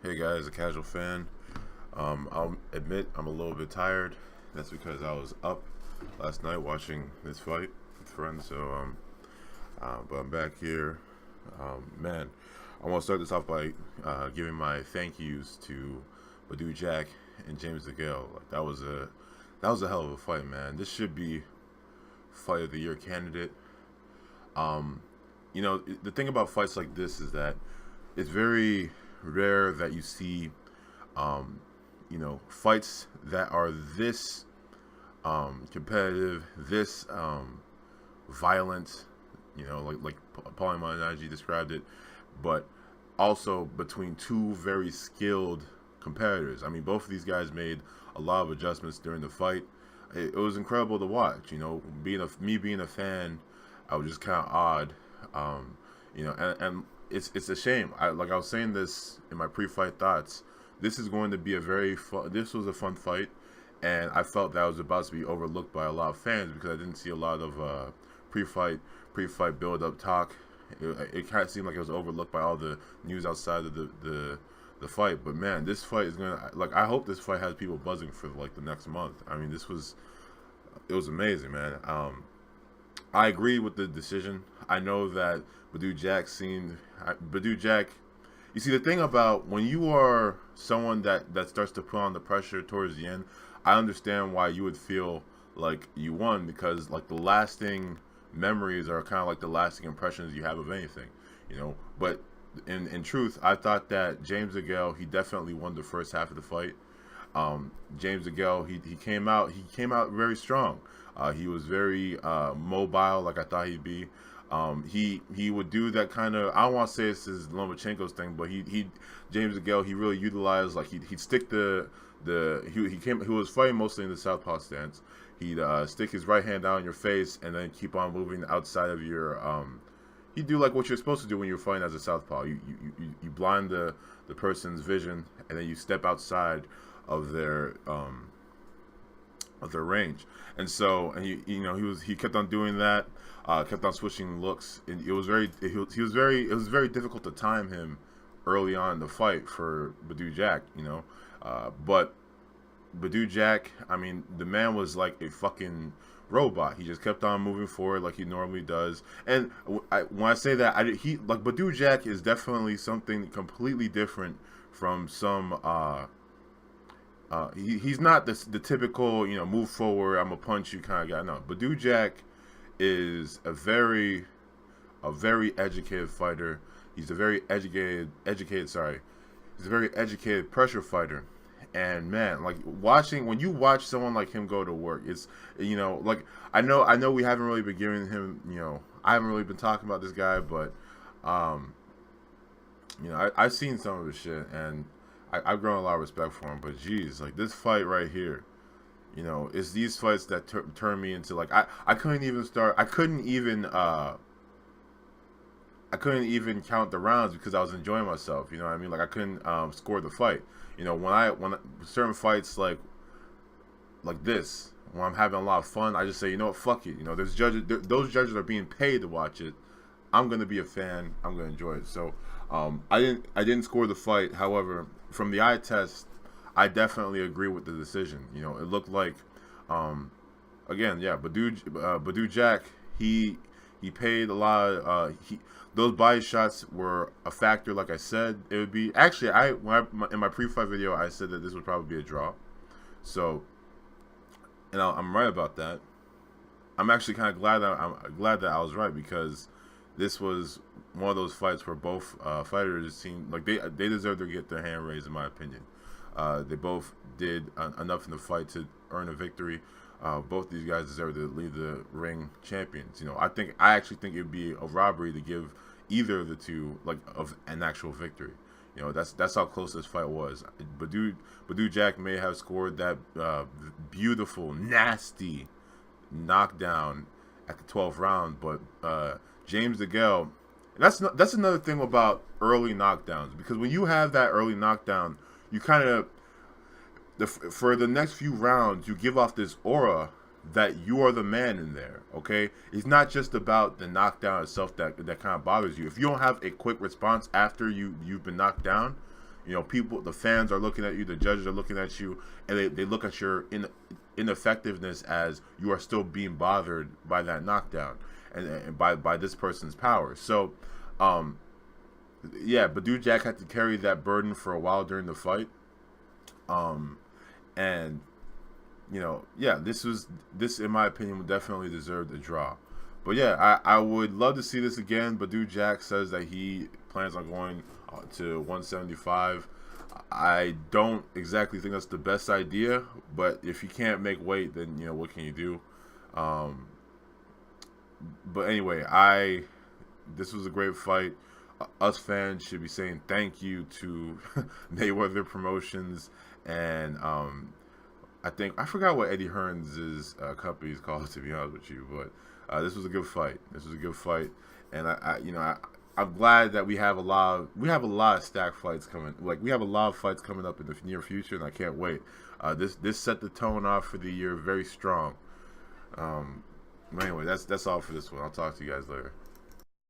Hey guys, a casual fan. I'll admit I'm a little bit tired. That's because I was up last night watching this fight with friends. But I'm back here. Man, I want to start this off by giving my thank yous to Badou Jack and James Degale. Like that was a hell of a fight, man. This should be fight of the year candidate. Um, the thing about fights like this is that it's very rare that you see fights that are this competitive, this violent, like Paulie Malignaggi described it, but also between two very skilled competitors. I mean, both of these guys made a lot of adjustments during the fight. It was incredible to watch. Being a fan, I was just kind of odd. And it's a shame. I was saying this in my pre-fight thoughts. This is going to be a very fun. This was a fun fight, and I felt that was about to be overlooked by a lot of fans because I didn't see a lot of pre-fight build-up talk. It kind of seemed like it was overlooked by all the news outside of the fight. But man, this fight is gonna I hope this fight has people buzzing for like the next month. I mean, it was amazing, man. I agree with the decision. I know that Badou Jack. You see, the thing about when you are someone that starts to put on the pressure towards the end, I understand why you would feel like you won because like the lasting memories are kind of like the lasting impressions you have of anything, But in truth, I thought that James Degale, he definitely won the first half of the fight. James Degale, he came out very strong. He was very mobile, like I thought he'd be. He would do that kind of, I don't want to say this is Lomachenko's thing, but he James Degale, he really utilized, like he'd stick he was fighting mostly in the southpaw stance. He'd stick his right hand out in your face and then keep on moving outside of your he'd do like what you're supposed to do when you're fighting as a southpaw. You blind the person's vision and then you step outside of their range. And so, and he kept on doing that, kept on switching looks, and it was very difficult to time him early on in the fight for Badou Jack, but Badou Jack, I mean, the man was like a fucking robot. He just kept on moving forward like he normally does. And when I say that, Badou Jack is definitely something completely different from some. He's not the typical, move forward, I'm gonna punch you kind of guy. No, Badou Jack is a very educated fighter. He's a very educated. Sorry, he's a very educated pressure fighter. And man, like when you watch someone like him go to work, it's I know we haven't really been giving him, I haven't really been talking about this guy, but I've seen some of his shit and I've grown a lot of respect for him, but geez, like this fight right here, it's these fights that turn me into like I couldn't even start. I couldn't even count the rounds because I was enjoying myself. You know what I mean? Like I couldn't score the fight. When certain fights like this, when I'm having a lot of fun, I just say, fuck it. There's judges. Those judges are being paid to watch it. I'm gonna be a fan. I'm gonna enjoy it. So I didn't score the fight. However, from the eye test, I definitely agree with the decision. It looked like, again, yeah, Badou Jack, he paid a lot of, those body shots were a factor. Like I said, it would be, actually, in my pre-fight video, I said that this would probably be a draw. So, and I'm right about that. I'm actually kind of glad that I was right because this was one of those fights where both fighters seemed like they deserve to get their hand raised, in my opinion. They both did enough in the fight to earn a victory. Both these guys deserve to leave the ring champions. I actually think it would be a robbery to give either of the two like of an actual victory. That's how close this fight was. Badou Jack may have scored that beautiful, nasty knockdown at the 12th round, but James Degale, that's another thing about early knockdowns, because when you have that early knockdown, you kind of for the next few rounds you give off this aura that you are the man in there. Okay, it's not just about the knockdown itself that kind of bothers you. If you don't have a quick response after you've been knocked down, You know, the fans are looking at you, the judges are looking at you, and they look at your ineffectiveness as you are still being bothered by that knockdown and by this person's power. So, yeah, Badou Jack had to carry that burden for a while during the fight. And you know, yeah, this in my opinion would definitely deserve a draw. But yeah, I would love to see this again. Badou Jack says that he plans on going to 175. I don't exactly think that's the best idea, but if you can't make weight, then you know what can you do? But anyway, this was a great fight. Us fans should be saying thank you to Mayweather Promotions, and I forgot what Eddie Hearns' company is called, to be honest with you, but this was a good fight. This was a good fight, and I'm glad that we have a lot of stacked fights coming. Like, we have a lot of fights coming up in the near future, and I can't wait. This set the tone off for the year very strong. Anyway, that's all for this one. I'll talk to you guys later.